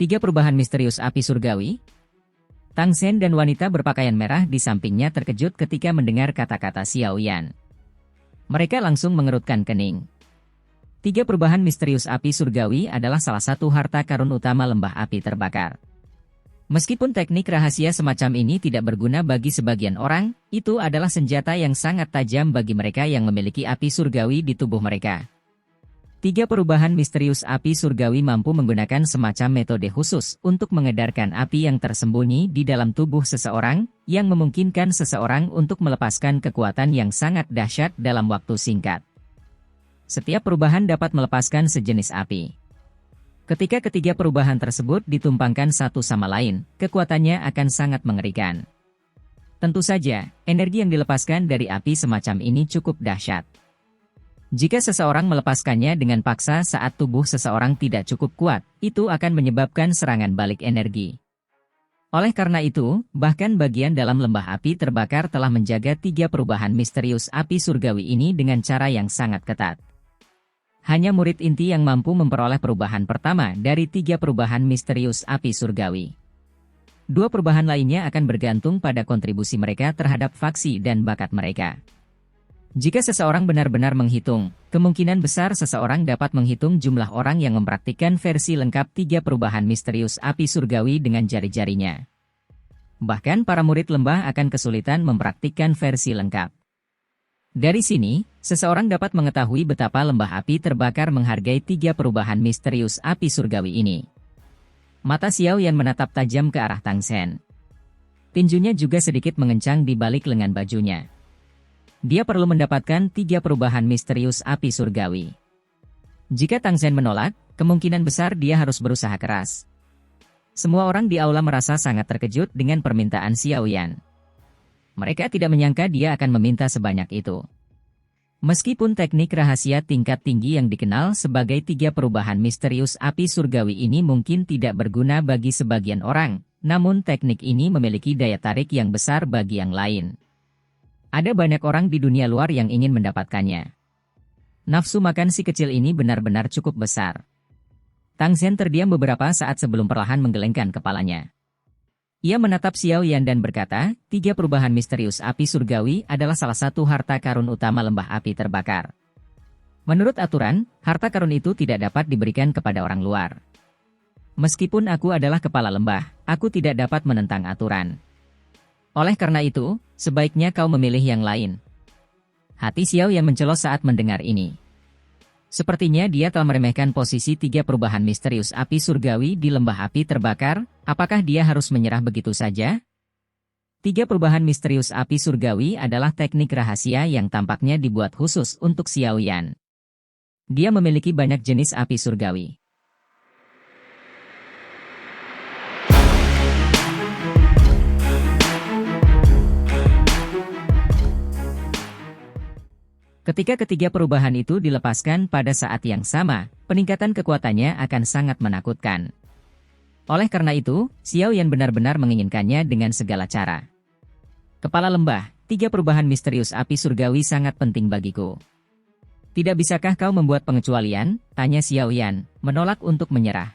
Tiga perubahan misterius api surgawi. Tang Sen dan wanita berpakaian merah di sampingnya terkejut ketika mendengar kata-kata Xiao Yan. Mereka langsung mengerutkan kening. Tiga perubahan misterius api surgawi adalah salah satu harta karun utama lembah api terbakar. Meskipun teknik rahasia semacam ini tidak berguna bagi sebagian orang, itu adalah senjata yang sangat tajam bagi mereka yang memiliki api surgawi di tubuh mereka. Tiga perubahan misterius api surgawi mampu menggunakan semacam metode khusus untuk mengedarkan api yang tersembunyi di dalam tubuh seseorang, yang memungkinkan seseorang untuk melepaskan kekuatan yang sangat dahsyat dalam waktu singkat. Setiap perubahan dapat melepaskan sejenis api. Ketika ketiga perubahan tersebut ditumpangkan satu sama lain, kekuatannya akan sangat mengerikan. Tentu saja, energi yang dilepaskan dari api semacam ini cukup dahsyat. Jika seseorang melepaskannya dengan paksa saat tubuh seseorang tidak cukup kuat, itu akan menyebabkan serangan balik energi. Oleh karena itu, bahkan bagian dalam lembah api terbakar telah menjaga tiga perubahan misterius api surgawi ini dengan cara yang sangat ketat. Hanya murid inti yang mampu memperoleh perubahan pertama dari tiga perubahan misterius api surgawi. Dua perubahan lainnya akan bergantung pada kontribusi mereka terhadap faksi dan bakat mereka. Jika seseorang benar-benar menghitung, kemungkinan besar seseorang dapat menghitung jumlah orang yang mempraktikkan versi lengkap tiga perubahan misterius api surgawi dengan jari-jarinya. Bahkan para murid lembah akan kesulitan mempraktikkan versi lengkap. Dari sini, seseorang dapat mengetahui betapa lembah api terbakar menghargai tiga perubahan misterius api surgawi ini. Mata Xiao Yan menatap tajam ke arah Tang Sen. Tinjunya juga sedikit mengencang di balik lengan bajunya. Dia perlu mendapatkan tiga perubahan misterius api surgawi. Jika Tang Sen menolak, kemungkinan besar dia harus berusaha keras. Semua orang di aula merasa sangat terkejut dengan permintaan Xiao Yan. Mereka tidak menyangka dia akan meminta sebanyak itu. Meskipun teknik rahasia tingkat tinggi yang dikenal sebagai tiga perubahan misterius api surgawi ini mungkin tidak berguna bagi sebagian orang, namun teknik ini memiliki daya tarik yang besar bagi yang lain. Ada banyak orang di dunia luar yang ingin mendapatkannya. Nafsu makan si kecil ini benar-benar cukup besar. Tang Sen terdiam beberapa saat sebelum perlahan menggelengkan kepalanya. Ia menatap Xiao Yan dan berkata, tiga perubahan misterius api surgawi adalah salah satu harta karun utama lembah api terbakar. Menurut aturan, harta karun itu tidak dapat diberikan kepada orang luar. Meskipun aku adalah kepala lembah, aku tidak dapat menentang aturan. Oleh karena itu, sebaiknya kau memilih yang lain. Hati Xiao Yan mencelos saat mendengar ini. Sepertinya dia telah meremehkan posisi tiga perubahan misterius api surgawi di lembah api terbakar. Apakah dia harus menyerah begitu saja? Tiga perubahan misterius api surgawi adalah teknik rahasia yang tampaknya dibuat khusus untuk Xiao Yan. Dia memiliki banyak jenis api surgawi. Ketika ketiga perubahan itu dilepaskan pada saat yang sama, peningkatan kekuatannya akan sangat menakutkan. Oleh karena itu, Xiao Yan benar-benar menginginkannya dengan segala cara. Kepala lembah, tiga perubahan misterius api surgawi sangat penting bagiku. Tidak bisakah kau membuat pengecualian? Tanya Xiao Yan, menolak untuk menyerah.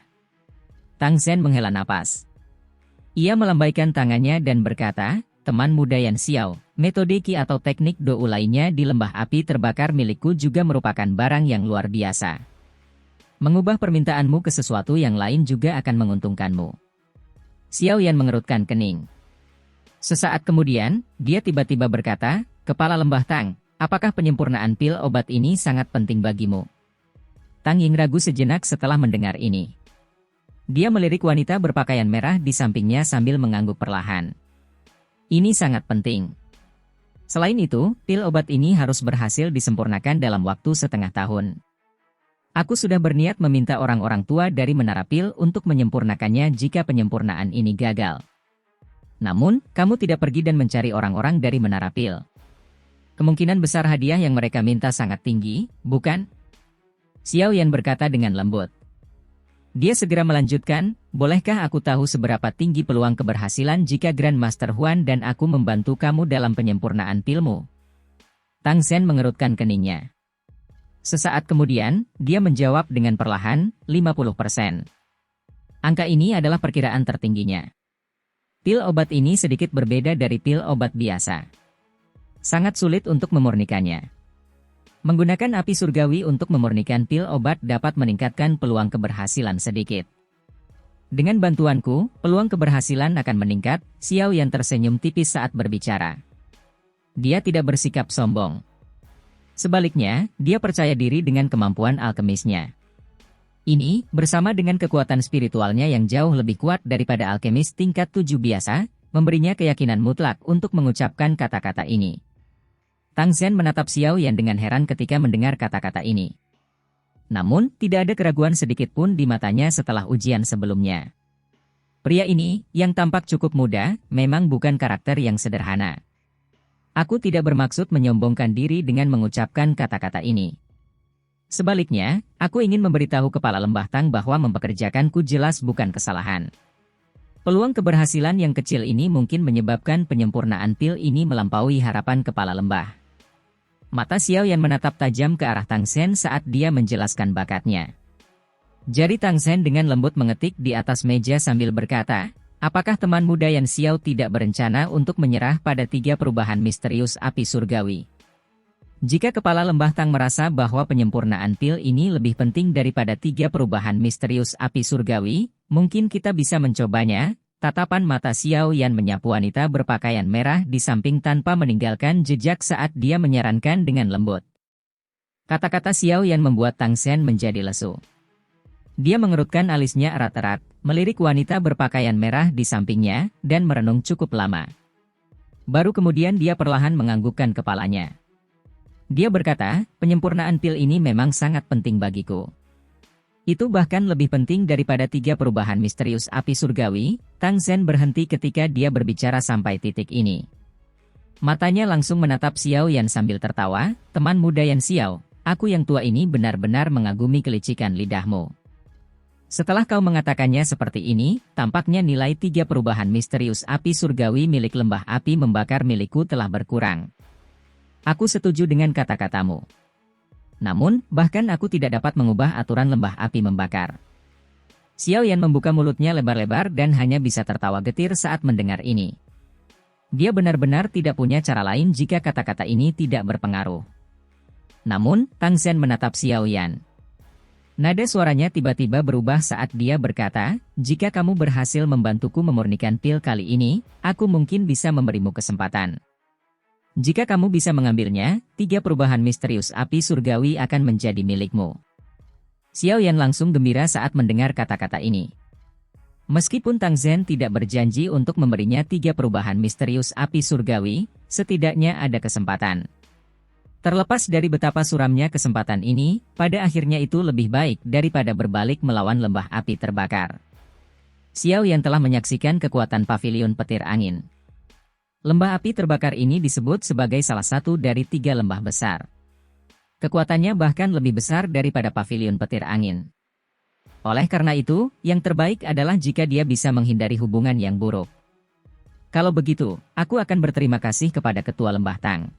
Tang Sen menghela napas. Ia melambaikan tangannya dan berkata, teman muda Yan Xiao, metode Qi atau teknik Dou lainnya di lembah api terbakar milikku juga merupakan barang yang luar biasa. Mengubah permintaanmu ke sesuatu yang lain juga akan menguntungkanmu. Xiao Yan mengerutkan kening. Sesaat kemudian, dia tiba-tiba berkata, Kepala lembah Tang, apakah penyempurnaan pil obat ini sangat penting bagimu? Tang Ying ragu sejenak setelah mendengar ini. Dia melirik wanita berpakaian merah di sampingnya sambil mengangguk perlahan. Ini sangat penting. Selain itu, pil obat ini harus berhasil disempurnakan dalam waktu setengah tahun. Aku sudah berniat meminta orang-orang tua dari Menara Pil untuk menyempurnakannya jika penyempurnaan ini gagal. Namun, kamu tidak pergi dan mencari orang-orang dari Menara Pil. Kemungkinan besar hadiah yang mereka minta sangat tinggi, bukan? Xiao Yan berkata dengan lembut. Dia segera melanjutkan, bolehkah aku tahu seberapa tinggi peluang keberhasilan jika Grandmaster Huan dan aku membantu kamu dalam penyempurnaan pilmu? Tang Sen mengerutkan keningnya. Sesaat kemudian, dia menjawab dengan perlahan, 50%. Angka ini adalah perkiraan tertingginya. Pil obat ini sedikit berbeda dari pil obat biasa. Sangat sulit untuk memurnikannya. Menggunakan api surgawi untuk memurnikan pil obat dapat meningkatkan peluang keberhasilan sedikit. Dengan bantuanku, peluang keberhasilan akan meningkat, Xiao Yan tersenyum tipis saat berbicara. Dia tidak bersikap sombong. Sebaliknya, dia percaya diri dengan kemampuan alkemisnya. Ini, bersama dengan kekuatan spiritualnya yang jauh lebih kuat daripada alkemis tingkat 7 biasa, memberinya keyakinan mutlak untuk mengucapkan kata-kata ini. Tang Zhen menatap Xiao Yan dengan heran ketika mendengar kata-kata ini. Namun, tidak ada keraguan sedikit pun di matanya setelah ujian sebelumnya. Pria ini, yang tampak cukup muda, memang bukan karakter yang sederhana. Aku tidak bermaksud menyombongkan diri dengan mengucapkan kata-kata ini. Sebaliknya, aku ingin memberitahu Kepala Lembah Tang bahwa mempekerjakanku jelas bukan kesalahan. Peluang keberhasilan yang kecil ini mungkin menyebabkan penyempurnaan pil ini melampaui harapan Kepala Lembah. Mata Xiao Yan menatap tajam ke arah Tang Zhen saat dia menjelaskan bakatnya. Jari Tang Zhen dengan lembut mengetik di atas meja sambil berkata, apakah teman muda Yan Xiao tidak berencana untuk menyerah pada 3 perubahan misterius api surgawi? Jika Kepala Lembah Tang merasa bahwa penyempurnaan pil ini lebih penting daripada 3 perubahan misterius api surgawi, mungkin kita bisa mencobanya. Tatapan mata Xiao Yan menyapu wanita berpakaian merah di samping tanpa meninggalkan jejak saat dia menyarankan dengan lembut. Kata-kata Xiao Yan membuat Tang Zhen menjadi lesu. Dia mengerutkan alisnya erat-erat, melirik wanita berpakaian merah di sampingnya, dan merenung cukup lama. Baru kemudian dia perlahan menganggukkan kepalanya. Dia berkata, penyempurnaan pil ini memang sangat penting bagiku. Itu bahkan lebih penting daripada 3 perubahan misterius api surgawi. Tang Zhen berhenti ketika dia berbicara sampai titik ini. Matanya langsung menatap Xiao Yan sambil tertawa, teman muda Yan Xiao, aku yang tua ini benar-benar mengagumi kelicikan lidahmu. Setelah kau mengatakannya seperti ini, tampaknya nilai 3 perubahan misterius api surgawi milik lembah api membakar milikku telah berkurang. Aku setuju dengan kata-katamu. Namun, bahkan aku tidak dapat mengubah aturan lembah api membakar. Xiao Yan membuka mulutnya lebar-lebar dan hanya bisa tertawa getir saat mendengar ini. Dia benar-benar tidak punya cara lain jika kata-kata ini tidak berpengaruh. Namun, Tang Zhen menatap Xiao Yan. Nada suaranya tiba-tiba berubah saat dia berkata, jika kamu berhasil membantuku memurnikan pil kali ini, aku mungkin bisa memberimu kesempatan. Jika kamu bisa mengambilnya, 3 perubahan misterius api surgawi akan menjadi milikmu. Xiao Yan langsung gembira saat mendengar kata-kata ini. Meskipun Tang Zhen tidak berjanji untuk memberinya 3 perubahan misterius api surgawi, setidaknya ada kesempatan. Terlepas dari betapa suramnya kesempatan ini, pada akhirnya itu lebih baik daripada berbalik melawan lembah api terbakar. Xiao Yan telah menyaksikan kekuatan pavilion petir angin. Lembah api terbakar ini disebut sebagai salah satu dari 3 lembah besar. Kekuatannya bahkan lebih besar daripada pavilion petir angin. Oleh karena itu, yang terbaik adalah jika dia bisa menghindari hubungan yang buruk. Kalau begitu, aku akan berterima kasih kepada Ketua Lembah Tang.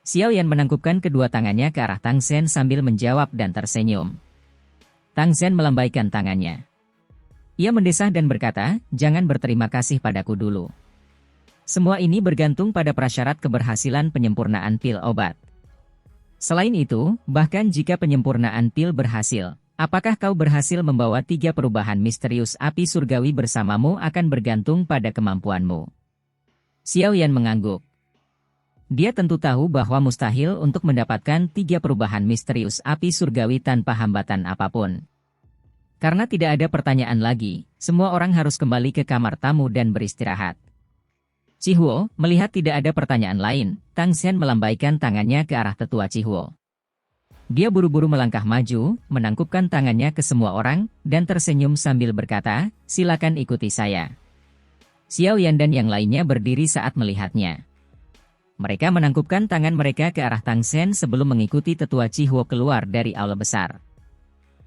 Xiao Yan menangkupkan kedua tangannya ke arah Tang Zhen sambil menjawab dan tersenyum. Tang Zhen melambaikan tangannya. Ia mendesah dan berkata, jangan berterima kasih padaku dulu. Semua ini bergantung pada prasyarat keberhasilan penyempurnaan pil obat. Selain itu, bahkan jika penyempurnaan pil berhasil, apakah kau berhasil membawa 3 perubahan misterius api surgawi bersamamu akan bergantung pada kemampuanmu. Xiao Yan mengangguk. Dia tentu tahu bahwa mustahil untuk mendapatkan 3 perubahan misterius api surgawi tanpa hambatan apapun. Karena tidak ada pertanyaan lagi, semua orang harus kembali ke kamar tamu dan beristirahat. Cihuo, melihat tidak ada pertanyaan lain, Tang Zhen melambaikan tangannya ke arah tetua Cihuo. Dia buru-buru melangkah maju, menangkupkan tangannya ke semua orang, dan tersenyum sambil berkata, silakan ikuti saya. Xiao Yan dan yang lainnya berdiri saat melihatnya. Mereka menangkupkan tangan mereka ke arah Tang Zhen sebelum mengikuti tetua Cihuo keluar dari aula besar.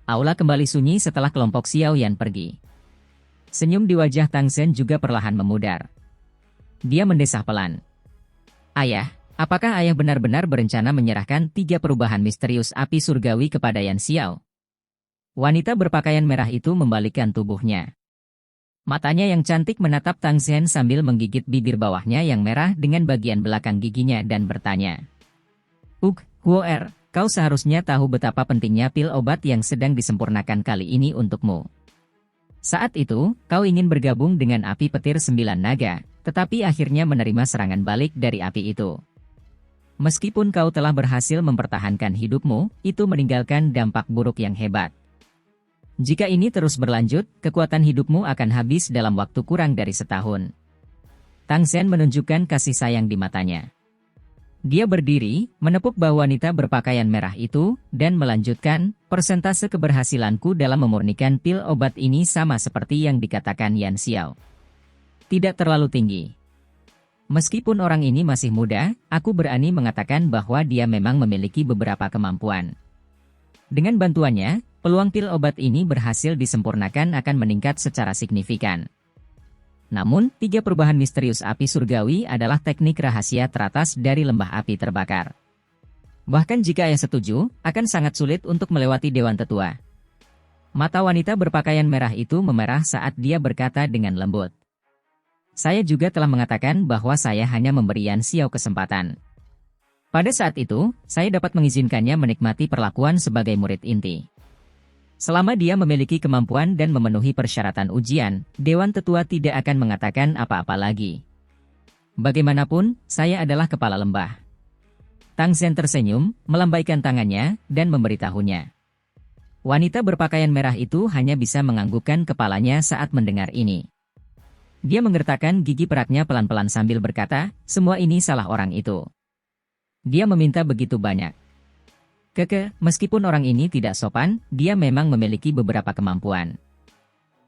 Aula kembali sunyi setelah kelompok Xiao Yan pergi. Senyum di wajah Tang Zhen juga perlahan memudar. Dia mendesah pelan. Ayah, apakah ayah benar-benar berencana menyerahkan 3 perubahan misterius api surgawi kepada Yan Xiao? Wanita berpakaian merah itu membalikkan tubuhnya. Matanya yang cantik menatap Tang Zhen sambil menggigit bibir bawahnya yang merah dengan bagian belakang giginya dan bertanya. Huo kau seharusnya tahu betapa pentingnya pil obat yang sedang disempurnakan kali ini untukmu. Saat itu, kau ingin bergabung dengan api petir 9 naga, tetapi akhirnya menerima serangan balik dari api itu. Meskipun kau telah berhasil mempertahankan hidupmu, itu meninggalkan dampak buruk yang hebat. Jika ini terus berlanjut, kekuatan hidupmu akan habis dalam waktu kurang dari setahun. Tang Zhen menunjukkan kasih sayang di matanya. Dia berdiri, menepuk bahu wanita berpakaian merah itu, dan melanjutkan, persentase keberhasilanku dalam memurnikan pil obat ini sama seperti yang dikatakan Yan Xiao. Tidak terlalu tinggi. Meskipun orang ini masih muda, aku berani mengatakan bahwa dia memang memiliki beberapa kemampuan. Dengan bantuannya, peluang pil obat ini berhasil disempurnakan akan meningkat secara signifikan. Namun, 3 perubahan misterius api surgawi adalah teknik rahasia teratas dari lembah api terbakar. Bahkan jika Ayah setuju, akan sangat sulit untuk melewati Dewan Tetua. Mata wanita berpakaian merah itu memerah saat dia berkata dengan lembut. Saya juga telah mengatakan bahwa saya hanya memberi Yan Xiao kesempatan. Pada saat itu, saya dapat mengizinkannya menikmati perlakuan sebagai murid inti. Selama dia memiliki kemampuan dan memenuhi persyaratan ujian, Dewan Tetua tidak akan mengatakan apa-apa lagi. Bagaimanapun, saya adalah kepala lembah. Tang Zhen tersenyum, melambaikan tangannya, dan memberitahunya. Wanita berpakaian merah itu hanya bisa menganggukkan kepalanya saat mendengar ini. Dia menggertakkan gigi peraknya pelan-pelan sambil berkata, semua ini salah orang itu. Dia meminta begitu banyak. Meskipun orang ini tidak sopan, dia memang memiliki beberapa kemampuan.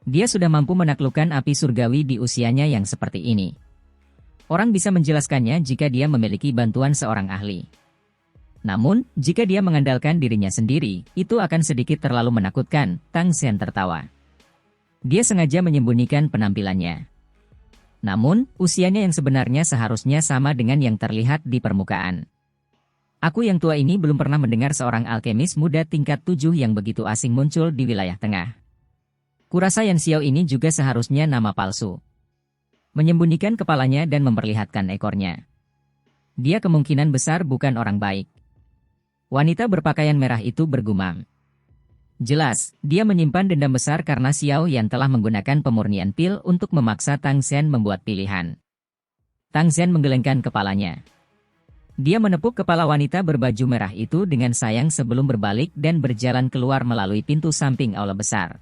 Dia sudah mampu menaklukkan api surgawi di usianya yang seperti ini. Orang bisa menjelaskannya jika dia memiliki bantuan seorang ahli. Namun, jika dia mengandalkan dirinya sendiri, itu akan sedikit terlalu menakutkan, Tang Zhen tertawa. Dia sengaja menyembunyikan penampilannya. Namun, usianya yang sebenarnya seharusnya sama dengan yang terlihat di permukaan. Aku yang tua ini belum pernah mendengar seorang alkemis muda tingkat 7 yang begitu asing muncul di wilayah tengah. Kurasa Yan Xiao ini juga seharusnya nama palsu. Menyembunyikan kepalanya dan memperlihatkan ekornya. Dia kemungkinan besar bukan orang baik. Wanita berpakaian merah itu bergumam. Jelas, dia menyimpan dendam besar karena Xiao Yan telah menggunakan pemurnian pil untuk memaksa Tang Zhen membuat pilihan. Tang Zhen menggelengkan kepalanya. Dia menepuk kepala wanita berbaju merah itu dengan sayang sebelum berbalik dan berjalan keluar melalui pintu samping aula besar.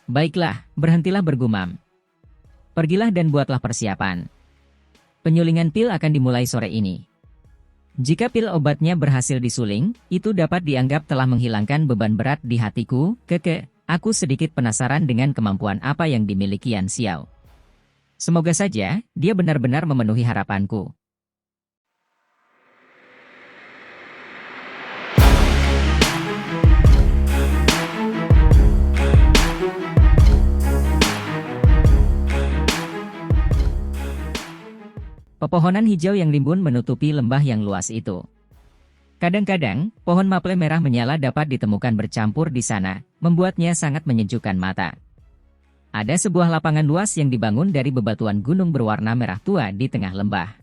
Baiklah, berhentilah bergumam. Pergilah dan buatlah persiapan. Penyulingan pil akan dimulai sore ini. Jika pil obatnya berhasil disuling, itu dapat dianggap telah menghilangkan beban berat di hatiku. Aku sedikit penasaran dengan kemampuan apa yang dimiliki Yan Xiao. Semoga saja, dia benar-benar memenuhi harapanku. Pepohonan hijau yang rimbun menutupi lembah yang luas itu. Kadang-kadang, pohon maple merah menyala dapat ditemukan bercampur di sana, membuatnya sangat menyejukkan mata. Ada sebuah lapangan luas yang dibangun dari bebatuan gunung berwarna merah tua di tengah lembah.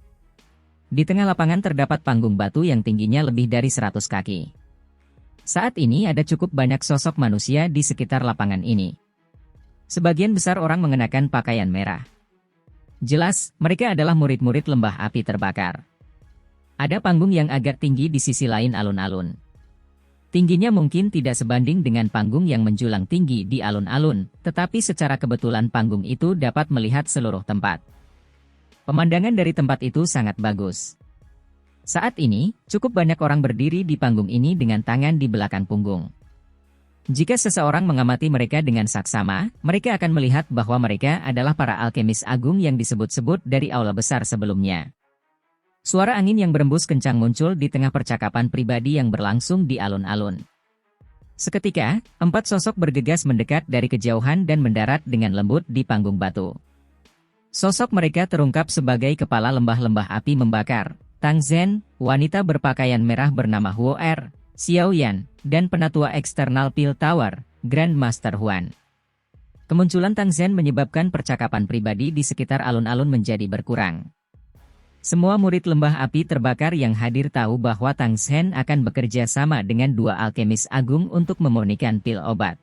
Di tengah lapangan terdapat panggung batu yang tingginya lebih dari 100 kaki. Saat ini ada cukup banyak sosok manusia di sekitar lapangan ini. Sebagian besar orang mengenakan pakaian merah. Jelas, mereka adalah murid-murid lembah api terbakar. Ada panggung yang agak tinggi di sisi lain alun-alun. Tingginya mungkin tidak sebanding dengan panggung yang menjulang tinggi di alun-alun, tetapi secara kebetulan panggung itu dapat melihat seluruh tempat. Pemandangan dari tempat itu sangat bagus. Saat ini, cukup banyak orang berdiri di panggung ini dengan tangan di belakang punggung. Jika seseorang mengamati mereka dengan saksama, mereka akan melihat bahwa mereka adalah para alkemis agung yang disebut-sebut dari aula besar sebelumnya. Suara angin yang berembus kencang muncul di tengah percakapan pribadi yang berlangsung di alun-alun. Seketika, 4 sosok bergegas mendekat dari kejauhan dan mendarat dengan lembut di panggung batu. Sosok mereka terungkap sebagai kepala lembah-lembah api membakar, Tang Zhen, wanita berpakaian merah bernama Huo Xiao Yan, dan penatua eksternal Pil Tower, Grand Master Huan. Kemunculan Tang Zhen menyebabkan percakapan pribadi di sekitar alun-alun menjadi berkurang. Semua murid lembah api terbakar yang hadir tahu bahwa Tang Zhen akan bekerja sama dengan dua alkemis agung untuk memurnikan pil obat.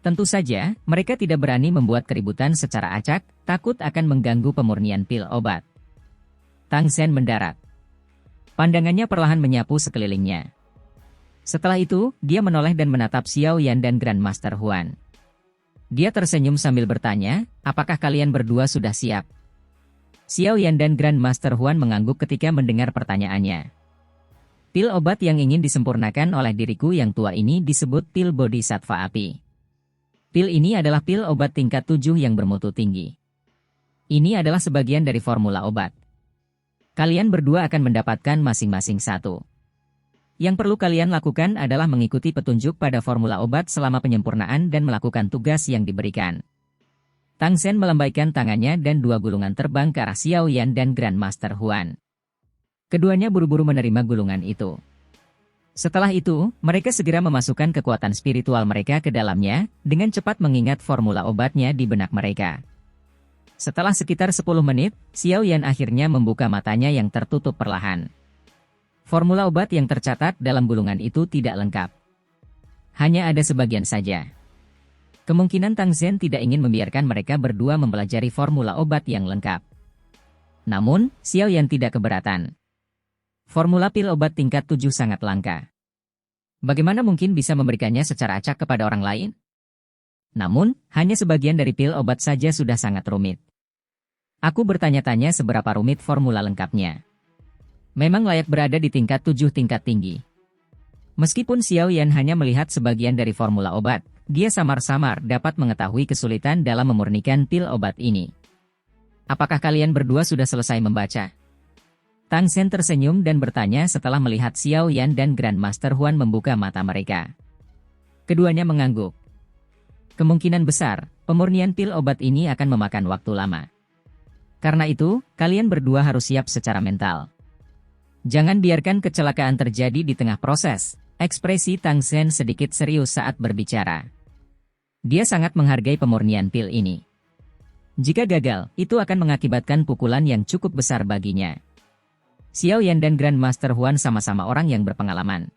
Tentu saja, mereka tidak berani membuat keributan secara acak, takut akan mengganggu pemurnian pil obat. Tang Zhen mendarat. Pandangannya perlahan menyapu sekelilingnya. Setelah itu, dia menoleh dan menatap Xiao Yan dan Grand Master Huan. Dia tersenyum sambil bertanya, apakah kalian berdua sudah siap? Xiao Yan dan Grand Master Huan mengangguk ketika mendengar pertanyaannya. Pil obat yang ingin disempurnakan oleh diriku yang tua ini disebut pil Bodhisattva api. Pil ini adalah pil obat tingkat 7 yang bermutu tinggi. Ini adalah sebagian dari formula obat. Kalian berdua akan mendapatkan masing-masing satu. Yang perlu kalian lakukan adalah mengikuti petunjuk pada formula obat selama penyempurnaan dan melakukan tugas yang diberikan. Tang Zhen melambaikan tangannya dan dua gulungan terbang ke arah Xiao Yan dan Grand Master Huan. Keduanya buru-buru menerima gulungan itu. Setelah itu, mereka segera memasukkan kekuatan spiritual mereka ke dalamnya, dengan cepat mengingat formula obatnya di benak mereka. Setelah sekitar 10 menit, Xiao Yan akhirnya membuka matanya yang tertutup perlahan. Formula obat yang tercatat dalam gulungan itu tidak lengkap. Hanya ada sebagian saja. Kemungkinan Tang Zhen tidak ingin membiarkan mereka berdua mempelajari formula obat yang lengkap. Namun, Xiao Yan tidak keberatan. Formula pil obat tingkat 7 sangat langka. Bagaimana mungkin bisa memberikannya secara acak kepada orang lain? Namun, hanya sebagian dari pil obat saja sudah sangat rumit. Aku bertanya-tanya seberapa rumit formula lengkapnya. Memang layak berada di tingkat 7 tingkat tinggi. Meskipun Xiao Yan hanya melihat sebagian dari formula obat, dia samar-samar dapat mengetahui kesulitan dalam memurnikan pil obat ini. Apakah kalian berdua sudah selesai membaca? Tang Zhen tersenyum dan bertanya setelah melihat Xiao Yan dan Grand Master Huan membuka mata mereka. Keduanya mengangguk. Kemungkinan besar, pemurnian pil obat ini akan memakan waktu lama. Karena itu, kalian berdua harus siap secara mental. Jangan biarkan kecelakaan terjadi di tengah proses. Ekspresi Tang Zhen sedikit serius saat berbicara. Dia sangat menghargai pemurnian pil ini. Jika gagal, itu akan mengakibatkan pukulan yang cukup besar baginya. Xiao Yan dan Grand Master Huan sama-sama orang yang berpengalaman.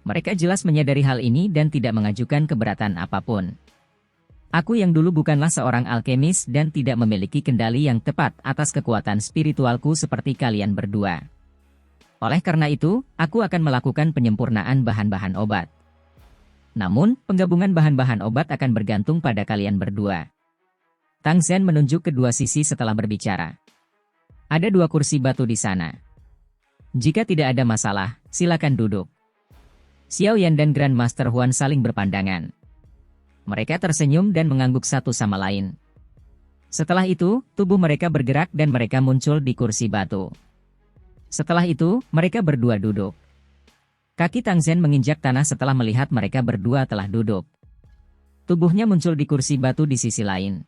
Mereka jelas menyadari hal ini dan tidak mengajukan keberatan apapun. Aku yang dulu bukanlah seorang alkemis dan tidak memiliki kendali yang tepat atas kekuatan spiritualku seperti kalian berdua. Oleh karena itu, aku akan melakukan penyempurnaan bahan-bahan obat. Namun, penggabungan bahan-bahan obat akan bergantung pada kalian berdua. Tang Zhen menunjuk kedua sisi setelah berbicara. Ada 2 kursi batu di sana. Jika tidak ada masalah, silakan duduk. Xiao Yan dan Grand Master Huan saling berpandangan. Mereka tersenyum dan mengangguk satu sama lain. Setelah itu, tubuh mereka bergerak dan mereka muncul di kursi batu. Setelah itu, mereka berdua duduk. Kaki Tang Zhen menginjak tanah setelah melihat mereka berdua telah duduk. Tubuhnya muncul di kursi batu di sisi lain.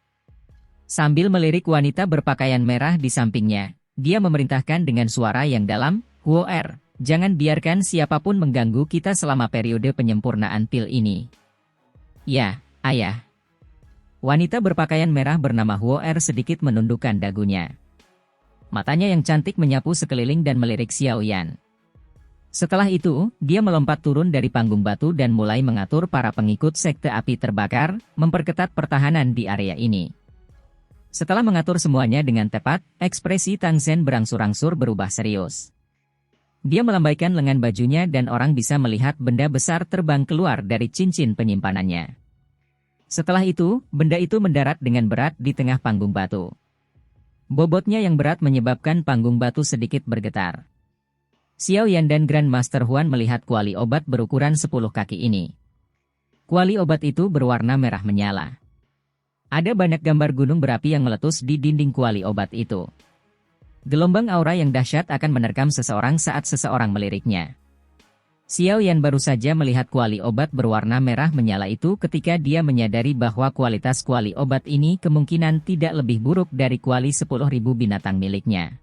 Sambil melirik wanita berpakaian merah di sampingnya, dia memerintahkan dengan suara yang dalam, "Huo Er, jangan biarkan siapapun mengganggu kita selama periode penyempurnaan pil ini." "Ya, ayah." Wanita berpakaian merah bernama Huo Er sedikit menundukkan dagunya. Matanya yang cantik menyapu sekeliling dan melirik Xiao Yan. Setelah itu, dia melompat turun dari panggung batu dan mulai mengatur para pengikut sekte api terbakar, memperketat pertahanan di area ini. Setelah mengatur semuanya dengan tepat, ekspresi Tang Zhen berangsur-angsur berubah serius. Dia melambaikan lengan bajunya dan orang bisa melihat benda besar terbang keluar dari cincin penyimpanannya. Setelah itu, benda itu mendarat dengan berat di tengah panggung batu. Bobotnya yang berat menyebabkan panggung batu sedikit bergetar. Xiao Yan dan Grand Master Huan melihat kuali obat berukuran 10 kaki ini. Kuali obat itu berwarna merah menyala. Ada banyak gambar gunung berapi yang meletus di dinding kuali obat itu. Gelombang aura yang dahsyat akan menerkam seseorang saat seseorang meliriknya. Xiao Yan baru saja melihat kuali obat berwarna merah menyala itu ketika dia menyadari bahwa kualitas kuali obat ini kemungkinan tidak lebih buruk dari kuali 10.000 binatang miliknya.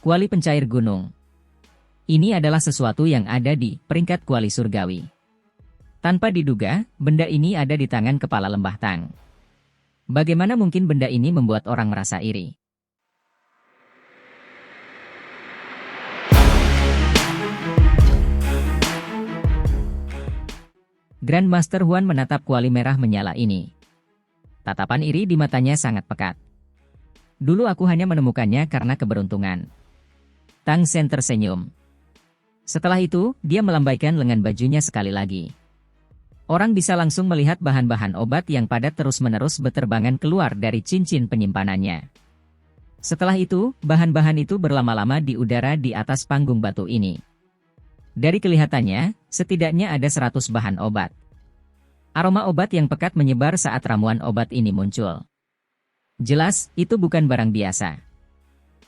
Kuali pencair gunung. Ini adalah sesuatu yang ada di peringkat kuali surgawi. Tanpa diduga, benda ini ada di tangan kepala lembah Tang. Bagaimana mungkin benda ini membuat orang merasa iri? Grandmaster Huan menatap kuali merah menyala ini. Tatapan iri di matanya sangat pekat. Dulu aku hanya menemukannya karena keberuntungan. Tang Sen tersenyum. Setelah itu, dia melambaikan lengan bajunya sekali lagi. Orang bisa langsung melihat bahan-bahan obat yang padat terus-menerus berterbangan keluar dari cincin penyimpanannya. Setelah itu, bahan-bahan itu berlama-lama di udara di atas panggung batu ini. Dari kelihatannya, setidaknya ada 100 bahan obat. Aroma obat yang pekat menyebar saat ramuan obat ini muncul. Jelas, itu bukan barang biasa.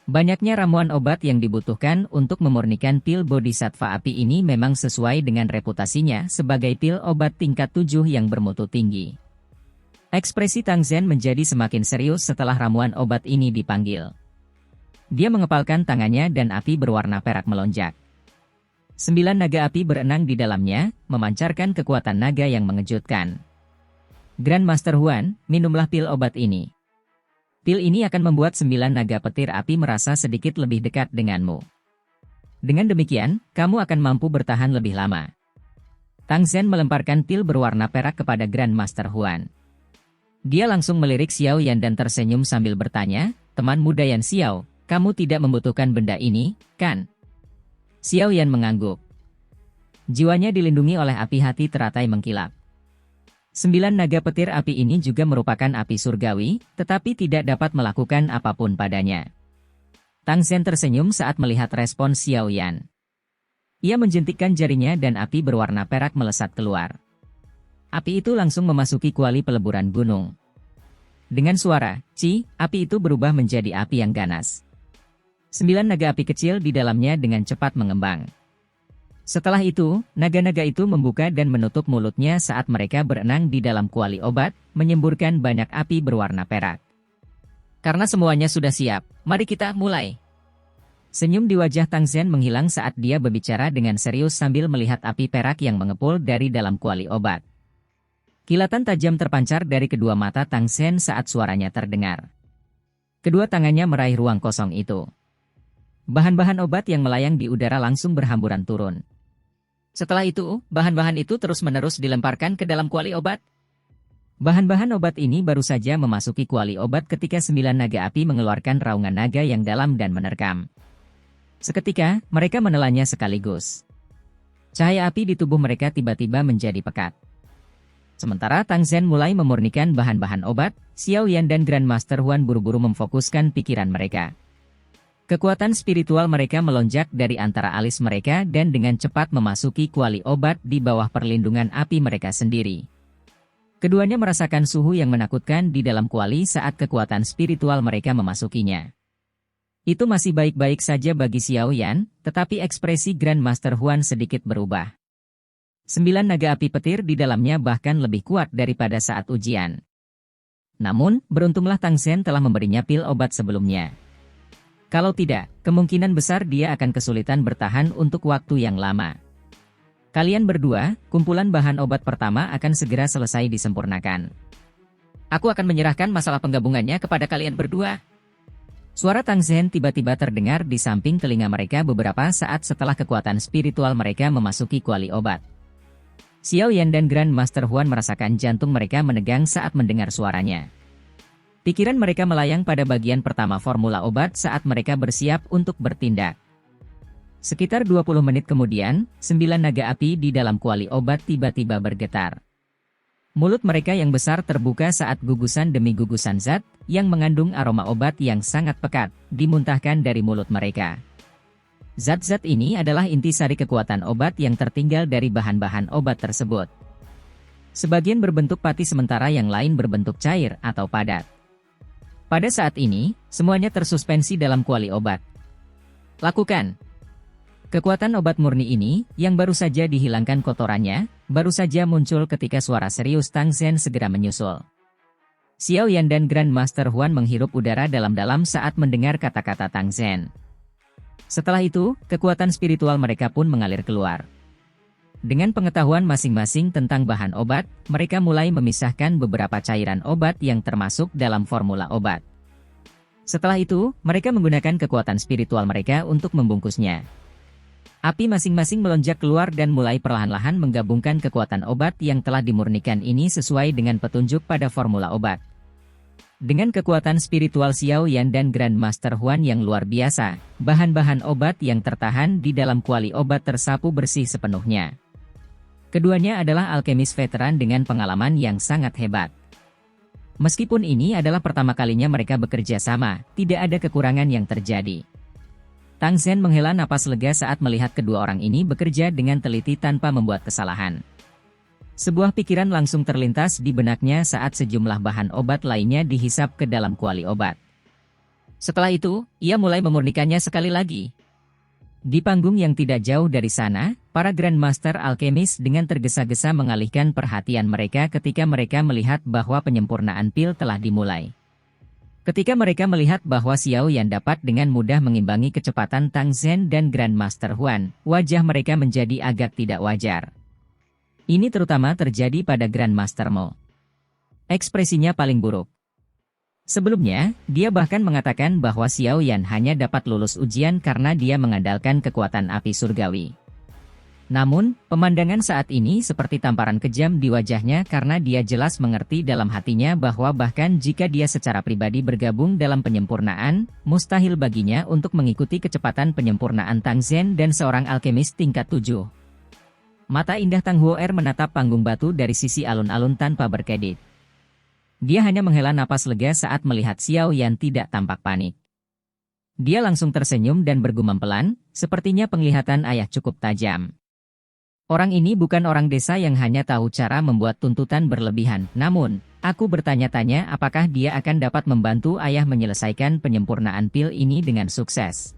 Banyaknya ramuan obat yang dibutuhkan untuk memurnikan pil bodhisattva api ini memang sesuai dengan reputasinya sebagai pil obat tingkat 7 yang bermutu tinggi. Ekspresi Tang Sen menjadi semakin serius setelah ramuan obat ini dipanggil. Dia mengepalkan tangannya dan api berwarna perak melonjak. 9 naga api berenang di dalamnya, memancarkan kekuatan naga yang mengejutkan. Grandmaster Huan, minumlah pil obat ini. Pil ini akan membuat 9 naga petir api merasa sedikit lebih dekat denganmu. Dengan demikian, kamu akan mampu bertahan lebih lama. Tang Sen melemparkan pil berwarna perak kepada Grandmaster Huan. Dia langsung melirik Xiao Yan dan tersenyum sambil bertanya, "Teman muda Yan Xiao, kamu tidak membutuhkan benda ini, kan?" Xiao Yan mengangguk. Jiwanya dilindungi oleh api hati teratai mengkilap. 9 naga petir api ini juga merupakan api surgawi, tetapi tidak dapat melakukan apapun padanya. Tang Sen tersenyum saat melihat respon Xiao Yan. Ia menjentikkan jarinya dan api berwarna perak melesat keluar. Api itu langsung memasuki kuali peleburan gunung. Dengan suara, "Ci", api itu berubah menjadi api yang ganas. 9 naga api kecil di dalamnya dengan cepat mengembang. Setelah itu, naga-naga itu membuka dan menutup mulutnya saat mereka berenang di dalam kuali obat, menyemburkan banyak api berwarna perak. Karena semuanya sudah siap, mari kita mulai. Senyum di wajah Tang Sen menghilang saat dia berbicara dengan serius sambil melihat api perak yang mengepul dari dalam kuali obat. Kilatan tajam terpancar dari kedua mata Tang Sen saat suaranya terdengar. Kedua tangannya meraih ruang kosong itu. Bahan-bahan obat yang melayang di udara langsung berhamburan turun. Setelah itu, bahan-bahan itu terus-menerus dilemparkan ke dalam kuali obat. Bahan-bahan obat ini baru saja memasuki kuali obat ketika 9 naga api mengeluarkan raungan naga yang dalam dan menerkam. Seketika, mereka menelannya sekaligus. Cahaya api di tubuh mereka tiba-tiba menjadi pekat. Sementara Tang Sen mulai memurnikan bahan-bahan obat, Xiao Yan dan Grandmaster Huan buru-buru memfokuskan pikiran mereka. Kekuatan spiritual mereka melonjak dari antara alis mereka dan dengan cepat memasuki kuali obat di bawah perlindungan api mereka sendiri. Keduanya merasakan suhu yang menakutkan di dalam kuali saat kekuatan spiritual mereka memasukinya. Itu masih baik-baik saja bagi Xiao Yan, tetapi ekspresi Grandmaster Huan sedikit berubah. 9 naga api petir di dalamnya bahkan lebih kuat daripada saat ujian. Namun, beruntunglah Tang Sen telah memberinya pil obat sebelumnya. Kalau tidak, kemungkinan besar dia akan kesulitan bertahan untuk waktu yang lama. Kalian berdua, kumpulan bahan obat pertama akan segera selesai disempurnakan. Aku akan menyerahkan masalah penggabungannya kepada kalian berdua. Suara Tang Sen tiba-tiba terdengar di samping telinga mereka beberapa saat setelah kekuatan spiritual mereka memasuki kuali obat. Xiao Yan dan Grandmaster Huan merasakan jantung mereka menegang saat mendengar suaranya. Pikiran mereka melayang pada bagian pertama formula obat saat mereka bersiap untuk bertindak. Sekitar 20 menit kemudian, 9 naga api di dalam kuali obat tiba-tiba bergetar. Mulut mereka yang besar terbuka saat gugusan demi gugusan zat, yang mengandung aroma obat yang sangat pekat, dimuntahkan dari mulut mereka. Zat-zat ini adalah intisari kekuatan obat yang tertinggal dari bahan-bahan obat tersebut. Sebagian berbentuk pati sementara yang lain berbentuk cair atau padat. Pada saat ini, semuanya tersuspensi dalam kuali obat. Lakukan. Kekuatan obat murni ini, yang baru saja dihilangkan kotorannya, baru saja muncul ketika suara serius Tang Sen segera menyusul. Xiao Yan dan Grandmaster Huan menghirup udara dalam-dalam saat mendengar kata-kata Tang Sen. Setelah itu, kekuatan spiritual mereka pun mengalir keluar. Dengan pengetahuan masing-masing tentang bahan obat, mereka mulai memisahkan beberapa cairan obat yang termasuk dalam formula obat. Setelah itu, mereka menggunakan kekuatan spiritual mereka untuk membungkusnya. Api masing-masing melonjak keluar dan mulai perlahan-lahan menggabungkan kekuatan obat yang telah dimurnikan ini sesuai dengan petunjuk pada formula obat. Dengan kekuatan spiritual Xiao Yan dan Grandmaster Huan yang luar biasa, bahan-bahan obat yang tertahan di dalam kuali obat tersapu bersih sepenuhnya. Keduanya adalah alkemis veteran dengan pengalaman yang sangat hebat. Meskipun ini adalah pertama kalinya mereka bekerja sama, tidak ada kekurangan yang terjadi. Tang Zhen menghela napas lega saat melihat kedua orang ini bekerja dengan teliti tanpa membuat kesalahan. Sebuah pikiran langsung terlintas di benaknya saat sejumlah bahan obat lainnya dihisap ke dalam kuali obat. Setelah itu, ia mulai memurnikannya sekali lagi. Di panggung yang tidak jauh dari sana, para Grandmaster Alkemis dengan tergesa-gesa mengalihkan perhatian mereka ketika mereka melihat bahwa penyempurnaan pil telah dimulai. Ketika mereka melihat bahwa Xiao Yan dapat dengan mudah mengimbangi kecepatan Tang Zhen dan Grandmaster Huan, wajah mereka menjadi agak tidak wajar. Ini terutama terjadi pada Grandmaster Mo. Ekspresinya paling buruk. Sebelumnya, dia bahkan mengatakan bahwa Xiao Yan hanya dapat lulus ujian karena dia mengandalkan kekuatan api surgawi. Namun, pemandangan saat ini seperti tamparan kejam di wajahnya karena dia jelas mengerti dalam hatinya bahwa bahkan jika dia secara pribadi bergabung dalam penyempurnaan, mustahil baginya untuk mengikuti kecepatan penyempurnaan Tang Zhen dan seorang alkemis tingkat 7. Mata indah Tang Huo'er menatap panggung batu dari sisi alun-alun tanpa berkedip. Dia hanya menghela napas lega saat melihat Xiao Yan tidak tampak panik. Dia langsung tersenyum dan bergumam pelan, sepertinya penglihatan ayah cukup tajam. Orang ini bukan orang desa yang hanya tahu cara membuat tuntutan berlebihan, namun, aku bertanya-tanya apakah dia akan dapat membantu ayah menyelesaikan penyempurnaan pil ini dengan sukses.